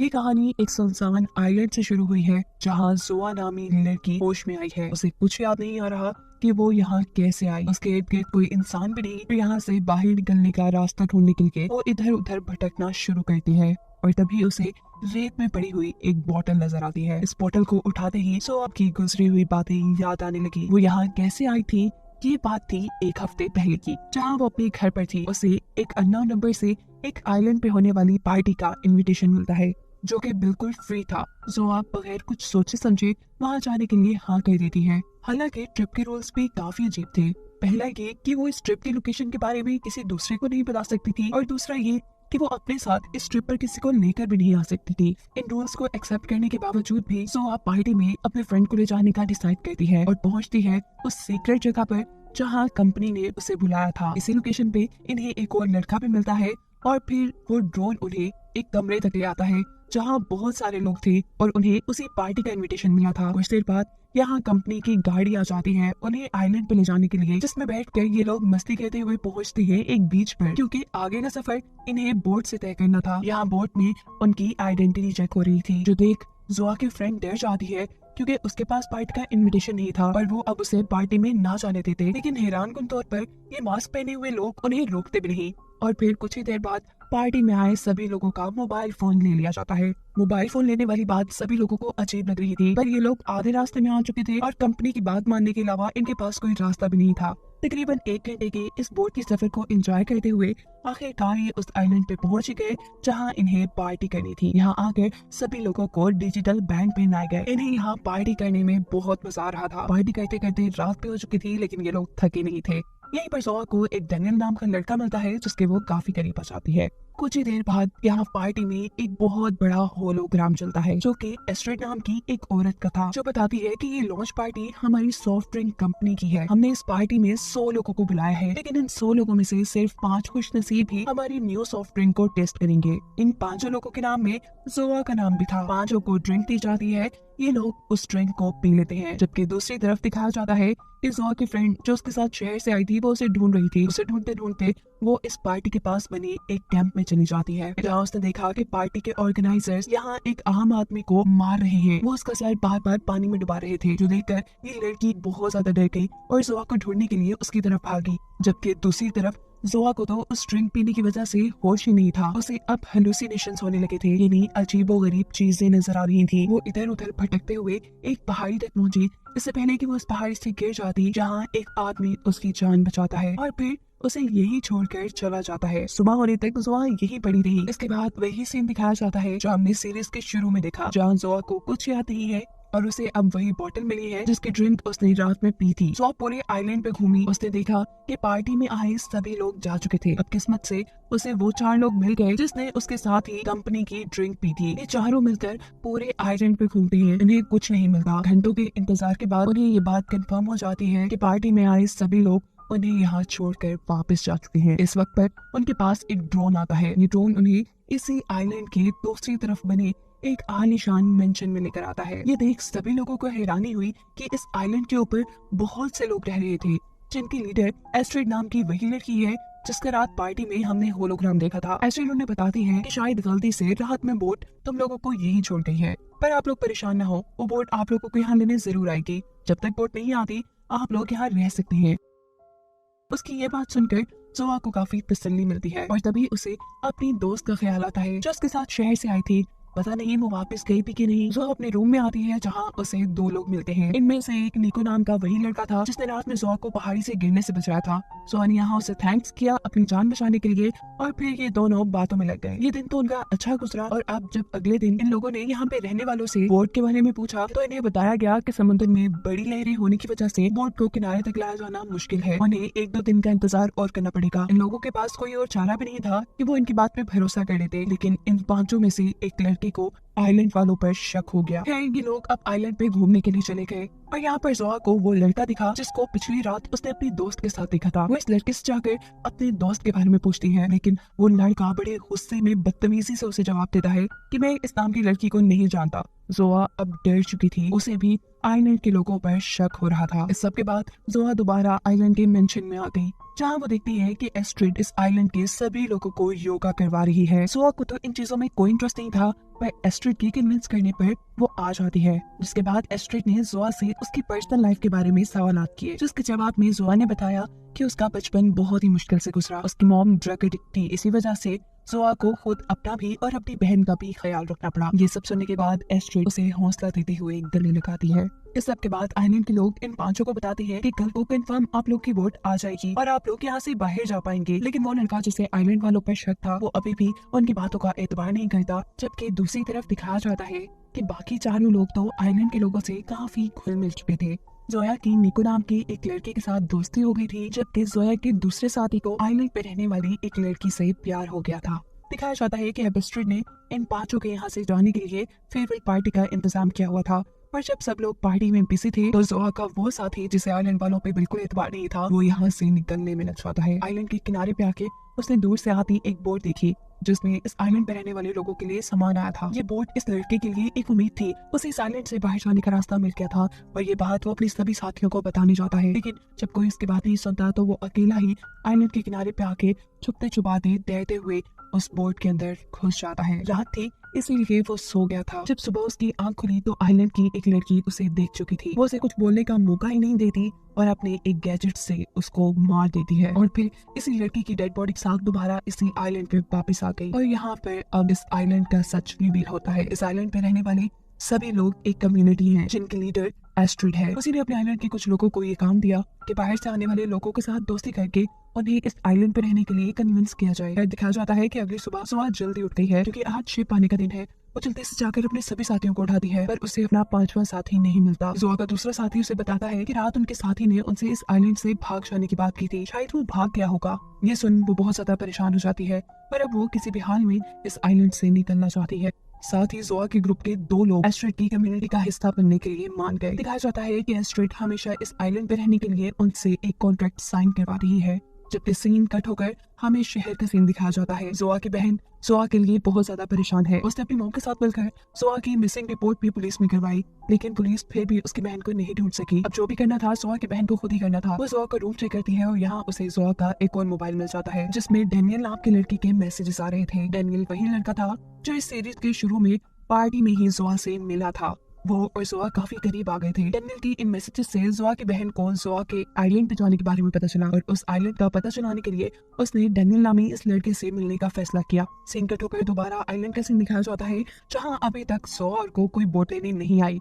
ये कहानी एक सुनसान आइलैंड से शुरू हुई है जहाँ जोआ नामी लड़की होश में आई है। उसे कुछ याद नहीं आ रहा कि वो यहाँ कैसे आई। उसके इर्द गिर्द कोई इंसान भी नहीं। तो यहाँ से बाहर निकलने का रास्ता ढूंढने के लिए वो इधर उधर भटकना शुरू करती है और तभी उसे रेत में पड़ी हुई एक बोतल नजर आती है। इस बोतल को उठाते ही जोआ की गुजरी हुई बातें याद आने लगी। वो यहाँ कैसे आई थी, ये बात थी एक हफ्ते पहले की, जहाँ वो अपने घर पर थी। उसे एक अननोन नंबर से एक आइलैंड पे होने वाली पार्टी का इनविटेशन मिलता है जो कि बिल्कुल फ्री था। जोआ बगैर कुछ सोचे समझे वहाँ जाने के लिए हाँ कह देती है। हालांकि ट्रिप के रूल्स भी काफी अजीब थे। पहला ये कि वो इस ट्रिप की लोकेशन के बारे में किसी दूसरे को नहीं बता सकती थी और दूसरा ये कि वो अपने साथ इस ट्रिप पर किसी को लेकर भी नहीं आ सकती थी। इन रूल्स को एक्सेप्ट करने के बावजूद भी जोआ पार्टी में अपने फ्रेंड को ले जाने का डिसाइड करती है और पहुंचती है उस सीक्रेट जगह पर जहाँ कंपनी ने उसे बुलाया था। इसी लोकेशन पे इन्हें एक और लड़का भी मिलता है और फिर वो ड्रोन उन्हें एक कमरे तक ले आता है जहाँ बहुत सारे लोग थे और उन्हें उसी पार्टी का इनविटेशन मिला था। कुछ देर बाद यहाँ कंपनी की गाड़ी आ जाती है उन्हें आइलैंड पे ले जाने के लिए, जिसमें बैठकर ये लोग मस्ती करते हुए पहुँचते हैं एक बीच पर, क्योंकि आगे का सफर इन्हें बोट से तय करना था। यहाँ बोट में उनकी आइडेंटिटी चेक हो रही थी, जो देख जोआ की फ्रेंड डर जाती है क्योंकि उसके पास पार्टी का इनविटेशन नहीं था और वो अब उसे पार्टी में ना जाने देते। लेकिन हैरानकुन तौर पर ये मास्क पहने हुए लोग उन्हें रोकते भी नहीं और फिर कुछ ही देर बाद पार्टी में आए सभी लोगों का मोबाइल फोन ले लिया जाता है। मोबाइल फोन लेने वाली बात सभी लोगों को अजीब लग रही थी, पर ये लोग आधे रास्ते में आ चुके थे और कंपनी की बात मानने के अलावा इनके पास कोई रास्ता भी नहीं था। तकरीबन 1 घंटे के इस बोट की सफर को एंजॉय करते हुए आखिरकार ये उस आइलैंड पे पहुंच गए जहां इन्हें पार्टी करनी थी। यहाँ आकर सभी लोगों को डिजिटल बैंड पहनाए गए। इन्हें यहाँ पार्टी करने में बहुत मजा आ रहा था। पार्टी करते करते रात भी हो चुकी थी लेकिन ये लोग थके नहीं थे। यहीं पर जोआ को एक डैनियल नाम का लड़का मिलता है जिसके वो काफी करीब आ जाती है। कुछ ही देर बाद यहाँ पार्टी में एक बहुत बड़ा होलोग्राम चलता है जो कि एस्ट्रेड नाम की एक औरत का था, जो बताती है कि ये लॉन्च पार्टी हमारी सॉफ्ट ड्रिंक कंपनी की है। हमने इस पार्टी में 100 लोगों को बुलाया है, लेकिन इन 100 लोगों में से सिर्फ 5 खुशनसीब ही हमारी न्यू सॉफ्ट ड्रिंक को टेस्ट करेंगे। इन 5 लोगों के नाम में जोआ का नाम भी था। 5 को ड्रिंक दी जाती है, ये लोग उस ड्रिंक को पी लेते हैं, जबकि दूसरी तरफ दिखाया जाता है कि जोआ की फ्रेंड जो उसके साथ शहर से आई थी वो उसे ढूंढ रही थी। उसे ढूंढते ढूंढते वो इस पार्टी के पास बनी एक कैंप में चली जाती है, जहाँ उसने देखा कि पार्टी के ऑर्गेनाइजर्स यहाँ एक आम आदमी को मार रहे हैं। वो उसका सर बार बार पानी में डुबा रहे थे, जो देखकर ये लड़की बहुत ज्यादा डर गई और जोआ को ढूंढने के लिए उसकी तरफ भागी। जबकि दूसरी तरफ जोआ को तो उस ड्रिंक पीने की वजह से होश ही नहीं था। उसे अब हेलुसिनेशंस होने लगे थे, यानी अजीबोगरीब चीजें नजर आ रही थी। वो इधर उधर भटकते हुए एक पहाड़ी तक पहुंची, इससे पहले कि वो उस पहाड़ी से गिर जाती, जहाँ एक आदमी उसकी जान बचाता है और फिर उसे यही छोड़कर चला जाता है। सुबह होने तक जोआ यही पड़ी रही। इसके बाद वही सीन दिखाया जाता है जो हमने सीरीज के शुरू में देखा, जहाँ जोआ को कुछ याद नहीं है और उसे अब वही बोतल मिली है जिसकी ड्रिंक उसने रात में पी थी। जोआ पूरे आइलैंड पे घूमी। उसने देखा कि पार्टी में आए सभी लोग जा चुके थे। अब किस्मत से उसे वो 4 लोग मिल गए जिसने उसके साथ ही कंपनी की ड्रिंक पी थी। ये चारों मिलकर पूरे आइलैंड पे घूमते हैं, इन्हें कुछ नहीं मिलता। घंटों के इंतजार के बाद उन्हें ये बात कंफर्म हो जाती है कि पार्टी में आए सभी लोग उन्हें यहाँ छोड़कर वापस जा चुके हैं। इस वक्त पर उनके पास एक ड्रोन आता है। ये ड्रोन उन्हें इसी आइलैंड के दूसरी तरफ बने एक आलीशान मेंशन में लेकर आता है। ये देख सभी लोगों को हैरानी हुई कि इस आइलैंड के ऊपर बहुत से लोग रह रहे थे, जिनकी लीडर एस्ट्रेड नाम की वही लड़की है जिसका रात पार्टी में हमने होलोग्राम देखा था। एस्ट्रेड उन्हें बताती है कि शायद गलती से रात में बोट तुम लोगों को यही छोड़ गई है, पर आप लोग परेशान न हो, वो बोट आप लोगों को यहाँ लेने जरूर आएगी। जब तक बोट नहीं आती आप लोग यहाँ रह सकते हैं। उसकी ये बात सुनकर जोआ को काफी तसल्ली मिलती है और तभी उसे अपनी दोस्त का ख्याल आता है जो उसके साथ शहर से आई थी। पता नहीं वो वापस गई भी कि नहीं। जोआ अपने रूम में आती है जहाँ उसे 2 लोग मिलते हैं। इनमें से एक निको नाम का वही लड़का था जिसने रात में जोआ को पहाड़ी से गिरने से बचाया था। जोआ ने यहाँ उसे थैंक्स किया अपनी जान बचाने के लिए और फिर ये दोनों बातों में लग गए। ये दिन तो उनका अच्छा गुजरा और अब जब अगले दिन इन लोगों ने यहाँ पे रहने वालों से बोट के बारे में पूछा तो इन्हें बताया गया कि समुद्र में बड़ी लहरें होने की वजह से बोट को किनारे तक लाया जाना मुश्किल है। उन्हें 1-2 दिन का इंतजार और करना पड़ेगा। इन लोगों के पास कोई और चारा भी नहीं था कि वो इनकी बात पे भरोसा कर लेते, लेकिन इन 5 में से एक लड़के को आइलैंड वालों पर शक हो गया। ये लोग अब आइलैंड पे घूमने के लिए चले गए और यहाँ पर जोआ को वो लड़का दिखा जिसको पिछली रात उसने अपनी दोस्त के साथ देखा था। वो इस लड़के से जाकर अपने दोस्त के बारे में पूछती है, लेकिन वो लड़का बड़े गुस्से में बदतमीजी से उसे जवाब देता है कि मैं इस नाम की लड़की को नहीं जानता। जोआ अब डर चुकी थी, उसे भी आइलैंड के लोगों पर शक हो रहा था। इस सब के बाद जोआ दोबारा आइलैंड के मेंशन में आ गई, जहाँ वो देखती है कि एस्ट्रिड इस आइलैंड के सभी लोगों को योगा करवा रही है। जोआ को तो इन चीजों में कोई इंटरेस्ट नहीं था, पर एस्ट्रिड की कन्विंस करने पर वो आ जाती है। जिसके बाद एस्ट्रिड ने जोआ से उसकी पर्सनल लाइफ के बारे में सवालात किए, जिसके जवाब में जोआ ने बताया कि उसका बचपन बहुत ही मुश्किल से गुजरा। उसकी मॉम ड्रग एडिक्ट थी, इसी वजह से जोआ को खुद अपना भी और अपनी बहन का भी ख्याल रखना पड़ा। ये सब सुनने के बाद एस्ट्रिड उसे हौसला देते हुए गले लगाती है। इस सब के बाद आइलैंड के लोग इन पांचों को बताते हैं कि कल को कंफर्म आप लोग की वोट आ जाएगी और आप लोग यहाँ से बाहर जा पाएंगे। लेकिन वो लड़का जिसे आइलैंड वालों पर शक था, वो अभी भी उनकी बातों का एतबार नहीं करता। जबकि दूसरी तरफ दिखाया जाता है कि बाकी चारों लोग तो आइलैंड के लोगों से काफी घुल मिल चुके थे। जोया की निको नाम की एक लड़के के साथ दोस्ती हो गई थी, जबकि जोया के दूसरे साथी को आइलैंड पे रहने वाली एक लड़की से प्यार हो गया था। दिखाया जाता है कि एस्ट्रिड ने इन पांचों के यहाँ से जाने के लिए फेयरवेल पार्टी का इंतजाम किया हुआ था, पर जब सब लोग पार्टी में बिजी थे तो जोआ का वो साथी जिसे आइलैंड वालों पे बिल्कुल एतबार नहीं था, वो यहाँ से निकलने में लग जाता है। आइलैंड के किनारे पे आके उसने दूर से आती एक बोट देखी, जिसमें इस आइलैंड पे रहने वाले लोगों के लिए सामान आया था। ये बोट इस लड़के के लिए एक उम्मीद थी, उसे इस आइलैंड से बाहर जाने का रास्ता मिल गया था। और ये बात वो अपने सभी साथियों को बताने जाता है, लेकिन जब कोई उसकी बात नहीं सुनता तो वो अकेला ही आइलैंड के किनारे पे आके छुपते छुपाते तैरते हुए उस बोट के अंदर घुस जाता है। रात थी, इसीलिए वो सो गया था। जब सुबह उसकी आंख खुली तो आइलैंड की एक लड़की उसे देख चुकी थी। वो उसे कुछ बोलने का मौका ही नहीं देती और अपने एक गैजेट से उसको मार देती है। और फिर इसी लड़की की डेड बॉडी के साथ दोबारा इसी आइलैंड पे वापस आ गई। और यहाँ पर अब इस आइलैंड का सच रिवील होता है। इस आइलैंड पे रहने वाले सभी लोग एक कम्युनिटी हैं, जिनके लीडर एस्ट्रिड है। उसी ने अपने आइलैंड के कुछ लोगों को ये काम दिया कि बाहर से आने वाले लोगों के साथ दोस्ती करके उन्हें इस आइलैंड पे रहने के लिए कन्विंस किया जाए। फिर दिखाया जाता है कि अगली सुबह जोआ जल्दी उठ गई है, क्योंकि आज शिप आने का दिन है। वो जल्दी से जाकर अपने सभी साथियों को उठाती है, पर उसे अपना पांचवा साथी नहीं मिलता। जोआ का दूसरा साथी उसे बताता है कि रात उनके साथी ने उनसे इस आइलैंड से भाग जाने की बात की थी, शायद वो भाग गया होगा। ये सुन वो बहुत ज्यादा परेशान हो जाती है, पर अब वो किसी भी हाल में इस आइलैंड से निकलना चाहती है। साथ ही जोआ के ग्रुप के दो लोग एस्ट्रिड की कम्युनिटी का हिस्सा बनने के लिए मान गए। दिखाया जाता है कि एस्ट्रिड हमेशा इस आइलैंड पे रहने के लिए उनसे एक कॉन्ट्रैक्ट साइन करवा रही है। जबकि सीन कट होकर हमें शहर का सीन दिखाया जाता है। जोआ की बहन जोआ के लिए बहुत ज्यादा परेशान है। उसने अपनी मॉम के साथ मिलकर जोआ की मिसिंग रिपोर्ट भी पुलिस में करवाई, लेकिन पुलिस फिर भी उसकी बहन को नहीं ढूंढ सकी। अब जो भी करना था जोआ की बहन को खुद ही करना था। वो जोआ का रूम चेक करती है और यहाँ उसे जोआ का एक और मोबाइल मिल जाता है, जिसमें डेनियल नाम के लड़के के मैसेजेस आ रहे थे। डेनियल वही लड़का था जो इस सीरीज के शुरू में पार्टी में ही जोआ से मिला था। वो और जोआ काफी करीब आ गए थे। डेनियल की इन मैसेजेस से जोआ की बहन को जोआ के आइलैंड पे जाने के बारे में पता चला, और उस आइलैंड का पता चलाने के लिए उसने डेनियल नामी इस लड़के से मिलने का फैसला किया। सीन कट होकर दोबारा आइलैंड का सीन दिखाया जाता है, जहाँ अभी तक जोआ को कोई बोट लेने नहीं आई,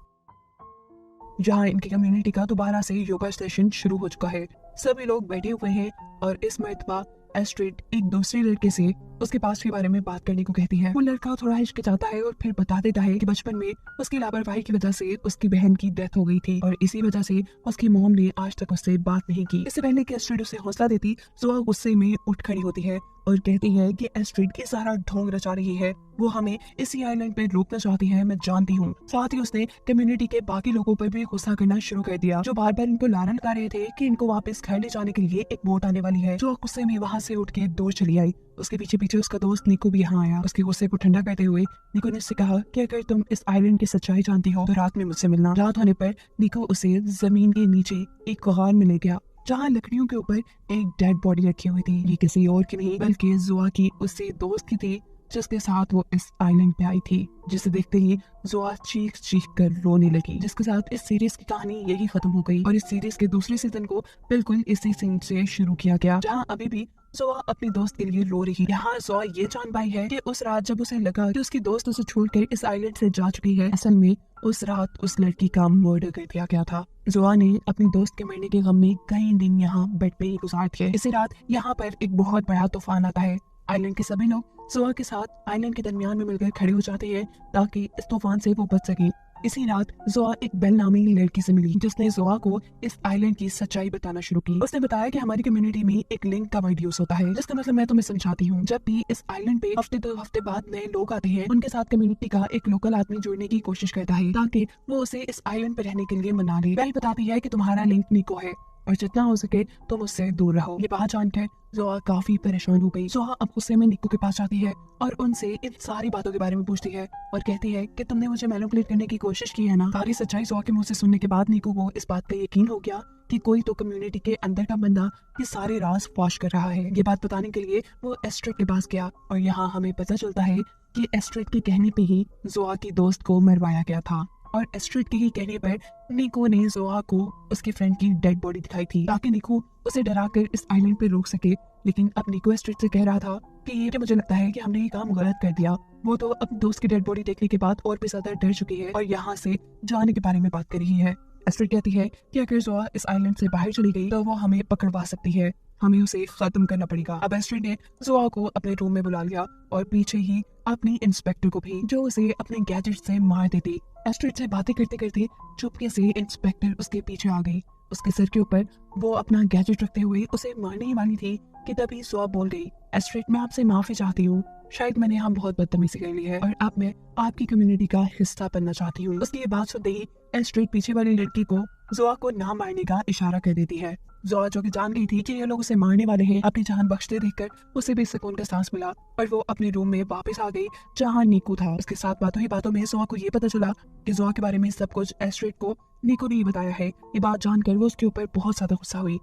जहाँ इनकी कम्युनिटी का दोबारा से योगा सेशन शुरू हो चुका है। सभी लोग बैठे हुए हैं और इस मर्तबा एस्ट्रिड एक दूसरे लड़के से उसके पास के बारे में बात करने को कहती है। वो लड़का थोड़ा हिचकिचाता है और फिर बता देता है कि बचपन में उसकी लापरवाही की वजह से उसकी बहन की डेथ हो गई थी और इसी वजह से उसकी मॉम ने आज तक उससे बात नहीं की। इससे पहले कि एस्ट्रिड उसे हौसला देती, जोआ गुस्से में उठ खड़ी होती है और कहती है कि एस्ट्रिड ये सारा ढोंग रचा रही है, वो हमें इसी आइलैंड पे रोकना चाहती है, मैं जानती हूँ। साथ ही उसने कम्युनिटी के बाकी लोगों पर भी गुस्सा करना शुरू कर दिया, जो बार बार इनको लारन लगा रहे थे कि इनको वापस घर ले जाने के लिए एक बोट आने वाली है। जो गुस्से में वहाँ से उठ के दूर चली आई। उसके पीछे पीछे उसका दोस्त निको भी यहाँ आया। उसके गुस्से को ठंडा करते हुए निको ने उससे कहा कि अगर तुम इस आइलैंड की सच्चाई जानती हो तो रात में मुझसे मिलना। रात होने पर निको उसे जमीन के नीचे एक गुहार में ले गया, जहाँ लकड़ियों के ऊपर एक डेड बॉडी रखी हुई थी। ये किसी और की नहीं बल्कि जोआ की उससे दोस्त की थी, जिसके साथ वो इस आइलैंड पे आई थी। जिसे देखते ही जोआ चीख चीख कर रोने लगी। जिसके साथ इस सीरीज की कहानी यही खत्म हो गई और इस सीरीज के दूसरे सीजन को बिल्कुल इसी सीन से शुरू किया गया, जहाँ अभी भी जोआ अपनी दोस्त के लिए रो रही। यहाँ जोआ ये जान पाई है कि उस रात जब उसे लगा कि उसकी दोस्त उसे छोड़कर इस आइलैंड से जा चुकी है, असल में उस रात उस लड़की का मर्डर कर दिया गया था। जोआ ने अपनी दोस्त के मरने के गम में कई दिन यहाँ बेड पे ही गुजार दिए। इसी रात यहाँ पर एक बहुत बड़ा तूफान आता है। आइलैंड के सभी लोग जोआ के साथ आइलैंड के दरमियान में मिलकर खड़े हो जाते हैं ताकि इस तूफान से वो बच सके। इसी रात जोआ एक बेल नामी लड़की से मिली, जिसने जोआ को इस आइलैंड की सच्चाई बताना शुरू की। उसने बताया कि हमारी कम्युनिटी में एक लिंक का वर्ड यूज होता है, जिसका मतलब मैं तुम्हें समझाती हूँ। जब भी इस आइलैंड पे हफ्ते 2 हफ्ते बाद नए लोग आते हैं, उनके साथ कम्युनिटी का एक लोकल आदमी जुड़ने की कोशिश करता है ताकि वो उसे इस आइलैंड पे रहने के लिए मना ले। वही बताती है कि तुम्हारा लिंक निको है और जितना हो सके तुम उससे दूर रहो। ये बात जानकर जोआ काफी परेशान हो गई। जोआ अब गुस्से में निक्कू के पास जाती है और उनसे इन सारी बातों के बारे में पूछती है और कहती है कि तुमने मुझे मैनिपुलेट करने की कोशिश की है ना। सारी सच्चाई जोआ के मुंह से सुनने के बाद निक्कू को इस बात का यकीन हो गया कि कोई तो कम्युनिटी के अंदर का बंदा ये सारे राज फाश कर रहा है। ये बात बताने के लिए वो एस्ट्रिड के पास गया और यहाँ हमें पता चलता है कि एस्ट्रिड के कहने पे ही जोआ की दोस्त को मरवाया गया था और एस्ट्रिड के ही कहने पर निको ने जोआ को उसके फ्रेंड की डेड बॉडी दिखाई थी ताकि निको उसे डराकर इस आइलैंड पे रोक सके। लेकिन अब निको एस्ट्रिड से कह रहा था कि ये मुझे लगता है कि हमने ये काम गलत कर दिया। वो तो अपने दोस्त की डेड बॉडी देखने के बाद और भी ज्यादा डर चुकी है और यहाँ से जाने के बारे में बात कर रही है। एस्ट्रिड कहती है कि अगर जोआ इस आइलैंड से बाहर चली गई तो वो हमें पकड़वा सकती है, हमें उसे खत्म करना पड़ेगा। अब एस्ट्रिड ने जोआ को अपने रूम में बुला लिया और पीछे ही अपनी इंस्पेक्टर को भी, जो उसे अपने गैजेट से मार देती। एस्ट्रिड से बातें करते करते चुपके से इंस्पेक्टर उसके पीछे आ गई। उसके सर के ऊपर वो अपना गैजेट रखते हुए उसे मारने ही वाली थी कि तभी जोआ बोल गई, एस्ट्रिड मैं आपसे माफी चाहती हूँ, शायद मैंने यहाँ बहुत बदतमीजी कर ली है और अब मैं आपकी कम्युनिटी का हिस्सा बनना चाहती हूँ। उसकी ये बात सुनते ही एस्ट्रिड पीछे वाली लड़की को जोआ को ना मारने का इशारा कर देती है। जोआ जो कि जान गई थी कि ये लोग उसे मारने वाले हैं, अपनी जान बख्शते देखकर उसे भी सुकून का सांस मिला और वो अपने रूम में वापस आ गई जहाँ निको था। उसके साथ बातों ही बातों में जोआ को ये पता चला कि जोआ के बारे में सब कुछ एस्ट्रिड को निको ने ही बताया है। ये बात जानकर वो उसके ऊपर बहुत ज्यादा गुस्सा हुई।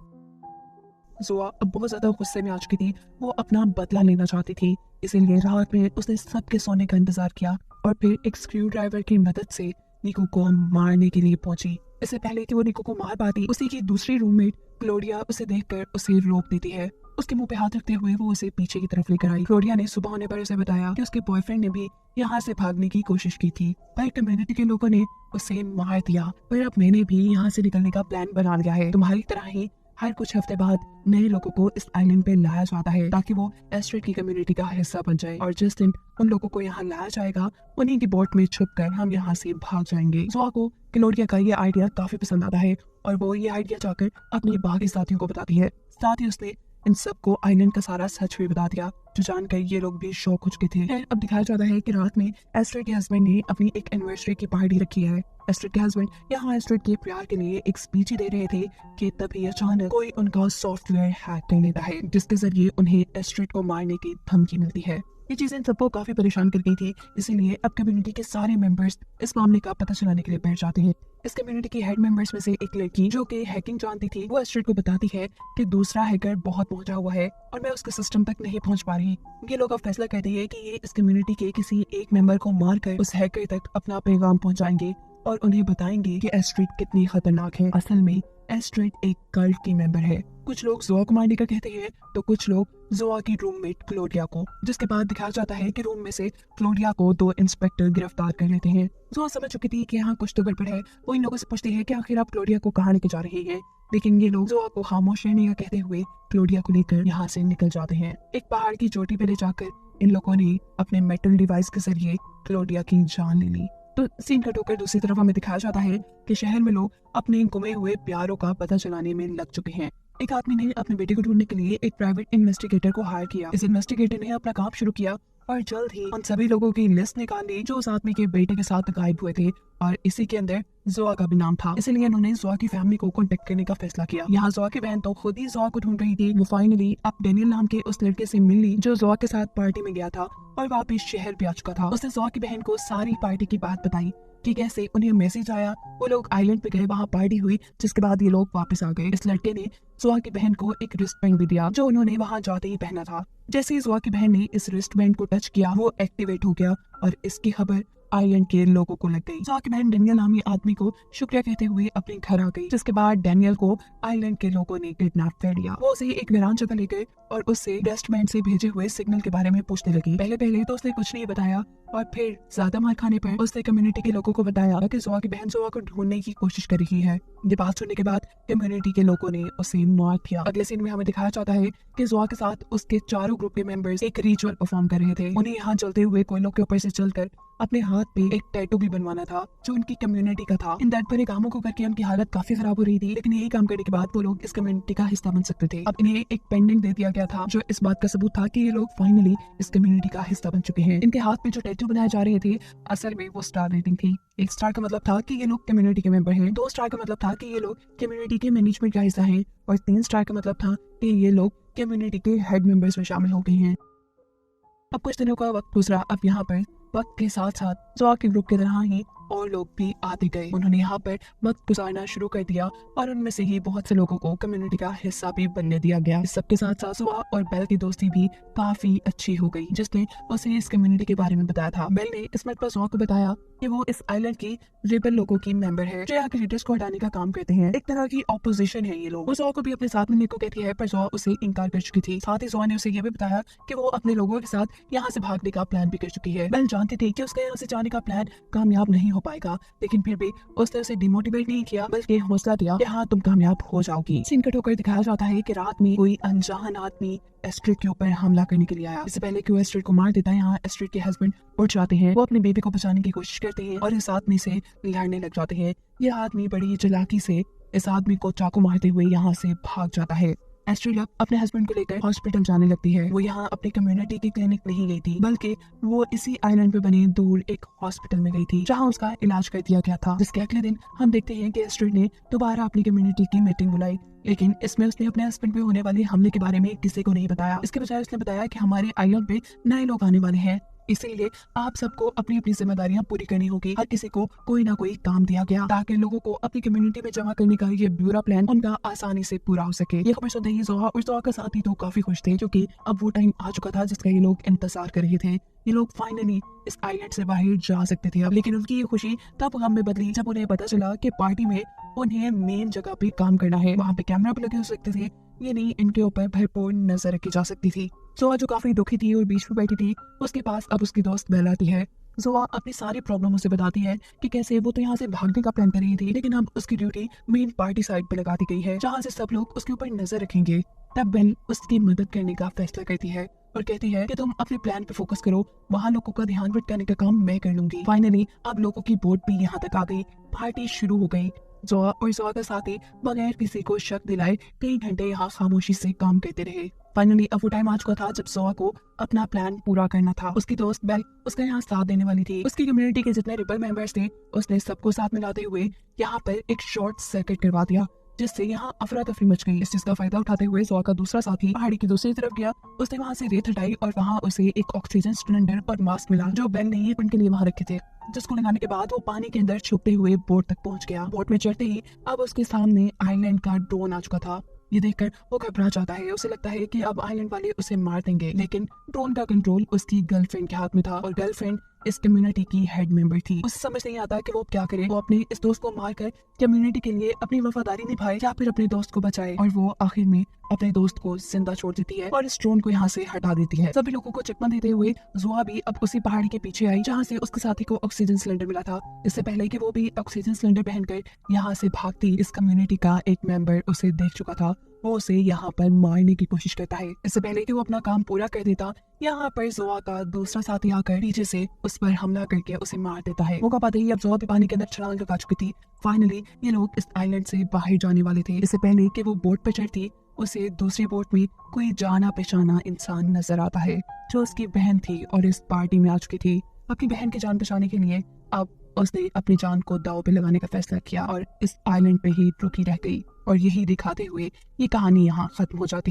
जोआ अब बहुत ज्यादा गुस्से में आ चुकी थी, वो अपना बदला लेना चाहती थी, इसीलिए रात में उसने सबके सोने का इंतजार किया और फिर एक स्क्रू ड्राइवर की मदद से निको को मारने के लिए पहुंची। इससे पहले कि वो निको को मार पाती, उसी की दूसरी रूममेट क्लोडिया उसे देखकर उसे रोक देती है। उसके मुंह पे हाथ रखते हुए वो उसे पीछे की तरफ लेकर आई। क्लोडिया ने सुबह होने पर उसे बताया कि उसके बॉयफ्रेंड ने भी यहाँ से भागने की कोशिश की थी, पर कम्युनिटी के लोगों ने उसे मार दिया। पर अब मैंने भी यहाँ से निकलने का प्लान बना लिया है। तुम्हारी तरह ही हर कुछ हफ्ते बाद नए लोगों को इस आइलैंड पे लाया जाता है ताकि वो एस्ट्रिड की कम्युनिटी का हिस्सा बन जाए और जिस दिन उन लोगों को यहाँ लाया जाएगा उन्हीं की बोट में छुपकर हम यहाँ से भाग जाएंगे। जोआ को क्लोडिया का ये आइडिया काफी पसंद आता है और वो ये आइडिया जाकर अपने बाकी साथियों को बताती है। साथ ही उसने इन सबको आइलैंड का सारा सच भी बता दिया, जो जानकर ये लोग भी शौक हो चुके थे। अब दिखाया जाता है कि रात में एस्ट्रिड के हस्बैंड ने अपनी एक एनिवर्सरी की पार्टी रखी है। एस्ट्रिड के हस्बैंड यहाँ एस्ट्रिड के प्यार के लिए एक स्पीच दे रहे थे कि तभी अचानक कोई उनका सॉफ्टवेयर हैक कर लेता है जिसके जरिए उन्हें एस्ट्रिड को मारने की धमकी मिलती है। ये चीजें सबको काफी परेशान कर गई थी, इसीलिए अब कम्युनिटी के सारे मेंबर्स इस मामले का पता चलाने के लिए बैठ जाते हैं। इस कम्युनिटी की हेड मेंबर्स में से एक लड़की जो कि हैकिंग जानती थी, वो एस्ट्रिड को बताती है कि दूसरा हैकर बहुत पहुंचा हुआ है और मैं उसके सिस्टम तक नहीं पहुंच पा रही। ये लोग अब फैसला करते हैं कि ये इस कम्युनिटी के किसी एक मेंबर को मारकर उस हैकर तक अपना पैगाम पहुंचाएंगे और उन्हें बताएंगे कि एस्ट्रिड कितनी खतरनाक है। असल में एस्ट्रिड एक कल्ट की मेंबर है। कुछ लोग जोआ को मारने का कहते हैं तो कुछ लोग जोआ की रूममेट क्लोडिया को, जिसके बाद दिखाया जाता है कि रूम में से क्लोडिया को 2 इंस्पेक्टर गिरफ्तार कर लेते हैं। जोआ समझ चुकी थी कि यहाँ कुछ तो गड़बड़ है। वो इन लोगों से पूछती है कि आखिर आप क्लोडिया को कहाँ लेके जा रही है, लेकिन ये लोग जोआ को खामोश रहने का कहते हुए क्लोडिया को लेकर यहाँ से निकल जाते हैं। एक पहाड़ की चोटी पे ले जाकर इन लोगों ने अपने मेटल डिवाइस के जरिए क्लोडिया की जान ले ली। तो सीन कट होकर दूसरी तरफ हमें दिखाया जाता है कि शहर में लोग अपने गुमे हुए प्यारों का पता चलाने में लग चुके हैं। एक आदमी ने अपने बेटे को ढूंढने के लिए एक प्राइवेट इन्वेस्टिगेटर को हायर किया। इस इन्वेस्टिगेटर ने अपना काम शुरू किया और जल्द ही उन सभी लोगों की लिस्ट निकाली जो उस आदमी के बेटे के साथ गायब हुए थे और इसी के अंदर जोआ का भी नाम था। इसलिए उन्होंने जोआ की फैमिली को कांटेक्ट करने का फैसला किया। यहाँ जोआ की बहन तो खुद ही जोआ को ढूंढ रही थी। वो फाइनली अब डेनियल नाम के उस लड़के से मिली जो जोआ के साथ पार्टी में गया था और वापिस शहर पे आ चुका था। उसने जोआ की बहन को सारी पार्टी की बात बताई कि कैसे उन्हें मैसेज आया, वो लोग आइलैंड पे गए, वहाँ पार्टी हुई, जिसके बाद ये लोग वापस आ गए। इस लड़के ने जोआ की बहन को एक रिस्ट बैंड भी दिया जो उन्होंने वहाँ जाते ही पहना था। जैसे ही जोआ की बहन ने इस रिस्ट बैंड को टच किया वो एक्टिवेट हो गया और इसकी खबर आइलैंड के लोगों को लग गई। जोआ की बहन डेनियल नामी आदमी को शुक्रिया कहते हुए अपने घर आ गई, जिसके बाद डेनियल को आइलैंड के लोगों ने किडनैप कर लिया। वो उसे एक वीरान जगह ले गए और उससे रेस्टबैंड से भेजे हुए सिग्नल के बारे में पूछने लगी। पहले तो उसने कुछ नहीं बताया और फिर ज्यादा मार खाने पर उसने कम्युनिटी के लोगों को बताया कि जोआ की बहन जोआ को ढूंढने की कोशिश कर रही है। ये बात सुनने के बाद कम्युनिटी के लोगों ने उसे मार दिया। अगले सीन में हमें दिखाया जाता है कि जोआ के साथ उसके चारों ग्रुप के मेंबर्स एक रिचुअल परफॉर्म कर रहे थे। उन्हें यहाँ चलते हुए कोयलों के ऊपर से चलकर अपने हाथ पे एक टैटू भी बनवाना था जो उनकी कम्युनिटी का था। इन दैट पर कामों को करके उनकी हालत काफी खराब हो रही थी, लेकिन यही काम करने के बाद वो लोग इस कम्युनिटी का हिस्सा बन सकते थे। अब इन्हें एक पेंडेंट दे दिया गया था जो इस बात का सबूत था कि ये लोग फाइनली इस कम्युनिटी का हिस्सा बन चुके हैं। इनके हाथ में जो टैटू बनाए जा रहे थे असल में वो स्टार रेटिंग थी। एक स्टार का मतलब था कि ये लोग कम्युनिटी के मेंबर हैं, 2 स्टार का मतलब था कि ये लोग कम्युनिटी के मैनेजमेंट का हिस्सा हैं और 3 स्टार का मतलब था कि ये लोग कम्युनिटी के हेड मेंबर्स में शामिल हो गए हैं। अब कुछ दिनों का वक्त गुजरा। अब यहाँ पर वक्त के साथ साथ जोआ के ग्रुप की तरह ही और लोग भी आते गए। उन्होंने यहाँ पर वक्त गुजारना शुरू कर दिया और उनमें से ही बहुत से लोगों को कम्युनिटी का हिस्सा भी बनने दिया गया। इस सबके साथ साथ जोआ और बेल की दोस्ती भी काफी अच्छी हो गई, जिसने उसे इस कम्युनिटी के बारे में बताया था। बेल ने इस बात पर जोआ को बताया कि वो इस आइलैंड की रिबल लोगों की मेंबर है जो यहाँ के लीडर्स को हटाने का काम करते हैं। एक तरह की ऑपोजिशन है ये लोग। वो जोआ को भी अपने साथ मिलने को कहती है, पर जोआ उसे इनकार कर चुकी थी। साथ ही जोआ ने उसे ये भी बताया कि वो अपने लोगों के साथ यहाँ से भागने का प्लान भी कर चुकी है। बेल जानती थी कि उसका यहाँ से जाने का प्लान कामयाब नहीं हो पाएगा, लेकिन फिर भी उसने उसे डिमोटिवेट नहीं किया बल्कि हौसला दिया कि हाँ तुम कामयाब हो जाओगी। सीन कट होकर दिखाया जाता है कि रात में कोई अनजान आदमी एस्ट्रिड के ऊपर हमला करने के लिए आया। इससे पहले कि वो एस्ट्रिड को मार देता है, यहाँ एस्ट्रिड के हस्बैंड उठ जाते हैं। वो अपने बेबी को बचाने की कोशिश करते हैं और इस आदमी से लड़ने लग जाते हैं। यह आदमी बड़ी चालाकी से इस आदमी को चाकू मारते हुए यहाँ से भाग जाता है। एस्ट्रिड अपने हस्बैंड को लेकर हॉस्पिटल जाने लगती है। वो यहाँ अपनी कम्युनिटी की क्लिनिक नहीं गई थी, बल्कि वो इसी आइलैंड पे बने दूर एक हॉस्पिटल में गई थी जहाँ उसका इलाज कर दिया गया था। जिसके अगले दिन हम देखते हैं कि एस्ट्रिड ने दोबारा अपनी कम्युनिटी की मीटिंग बुलाई, लेकिन इसमें उसने अपने हस्बैंड पे होने वाले हमले के बारे में किसी को नहीं बताया। इसके बजाय उसने बताया कि हमारे आइलैंड पे नए लोग आने वाले हैं, इसीलिए आप सबको अपनी अपनी जिम्मेदारियां पूरी करनी होगी। हर किसी को कोई ना कोई काम दिया गया ताकि लोगों को अपनी कम्युनिटी में जमा करने का ये बुरा प्लान उनका आसानी से पूरा हो सके। ये खबर सुनते ही जोहा और जोहा का साथी तो काफी खुश थे, क्योंकि अब वो टाइम आ चुका था जिसका ये लोग इंतजार कर रहे थे। ये लोग फाइनली इस आइलैंड से बाहर जा सकते थे अब। लेकिन उनकी ये खुशी तब गम में बदली जब उन्हें पता चला कि पार्टी में उन्हें मेन जगह पे काम करना है। वहाँ पे कैमरा भी लगे हो सकते थे, ये नहीं इनके ऊपर भरपूर नजर रखी जा सकती थी। जोआ जो काफी दुखी थी और बीच में बैठी थी, उसके पास अब उसकी दोस्त बेल आती है। जोआ अपनी सारी प्रॉब्लम उसे बताती है कि कैसे वो तो यहाँ से भागने का प्लान कर रही थी, लेकिन अब उसकी ड्यूटी मेन पार्टी साइड पे लगा दी गई है जहाँ से सब लोग उसके ऊपर नजर रखेंगे। तब बेल उसकी मदद करने का फैसला करती है और कहती है कि तुम अपने प्लान पे फोकस करो, वहाँ लोगों का ध्यान भटकाने का काम मैं कर लूंगी। फाइनली अब लोगों की बोट भी यहाँ तक आ गई, पार्टी शुरू हो गई। जोआ और जोआ का साथी बगैर किसी को शक दिलाए कई घंटे यहाँ खामोशी से काम करते रहे। फाइनली अब वो टाइम आ चुका था जब जोआ को अपना प्लान पूरा करना था। उसकी दोस्त बेल उसका यहाँ साथ देने वाली थी। उसकी कम्युनिटी के जितने रिबल मेंबर्स थे उसने सबको साथ मिलाते हुए यहाँ पर एक शॉर्ट सर्किट करवा दिया, जिससे यहाँ अफरा तफरी मच गई। इस चीज का फायदा उठाते हुए जोआ का दूसरा साथी पहाड़ी की दूसरी तरफ गया। उसने वहाँ से रेत हटाई और वहाँ उसे एक ऑक्सीजन सिलेंडर और मास्क मिला जो बेल ने उनके लिए वहाँ रखे थे, जिसको लगाने के बाद वो पानी के अंदर छुपते हुए बोट तक पहुंच गया। बोट में चढ़ते ही अब उसके सामने आइलैंड का ड्रोन आ चुका था। ये देखकर वो घबरा जाता है, उसे लगता है कि अब आइलैंड वाले उसे मार देंगे, लेकिन ड्रोन का कंट्रोल उसकी गर्लफ्रेंड के हाथ में था और गर्लफ्रेंड इस कम्युनिटी की हेड मेंबर थी। उसे समझ नहीं आता कि वो क्या करे। वो अपने इस दोस्त को मारकर कम्युनिटी के लिए अपनी वफादारी निभाए या फिर अपने दोस्त को बचाए, और वो आखिर में अपने दोस्त को जिंदा छोड़ देती है और इस ड्रोन को यहाँ से हटा देती है। सभी लोगों को चकमा देते हुए जोआ भी अब उसी पहाड़ी के पीछे आई जहाँ से उसके साथी को ऑक्सीजन सिलेंडर मिला था। इससे पहले कि वो भी ऑक्सीजन सिलेंडर पहनकर यहाँ से भागती, इस कम्युनिटी का एक मेंबर उसे देख चुका था। वो उसे यहाँ पर मारने की कोशिश करता है। इससे पहले कि वो अपना काम पूरा कर देता, यहाँ पर जोआ का दूसरा साथी आकर पीछे से उस पर हमला करके उसे मार देता है। मौका पाते ही अब जोआ भी पानी के अंदर छलांग लगा चुकी थी। फाइनली ये लोग इस आइलैंड से बाहर जाने वाले थे। इससे पहले कि वो बोट पर चढ़ती, उसे दूसरी बोट में कोई जाना पहचाना इंसान नजर आता है जो उसकी बहन थी और इस पार्टी में आ चुकी थी। अपनी बहन की जान बचाने के लिए अब उसने अपनी जान को दांव पे लगाने का फैसला किया और इस आइलैंड पे ही रुकी रह गई। और यही दिखाते हुए ये कहानी यहाँ खत्म हो जाती है।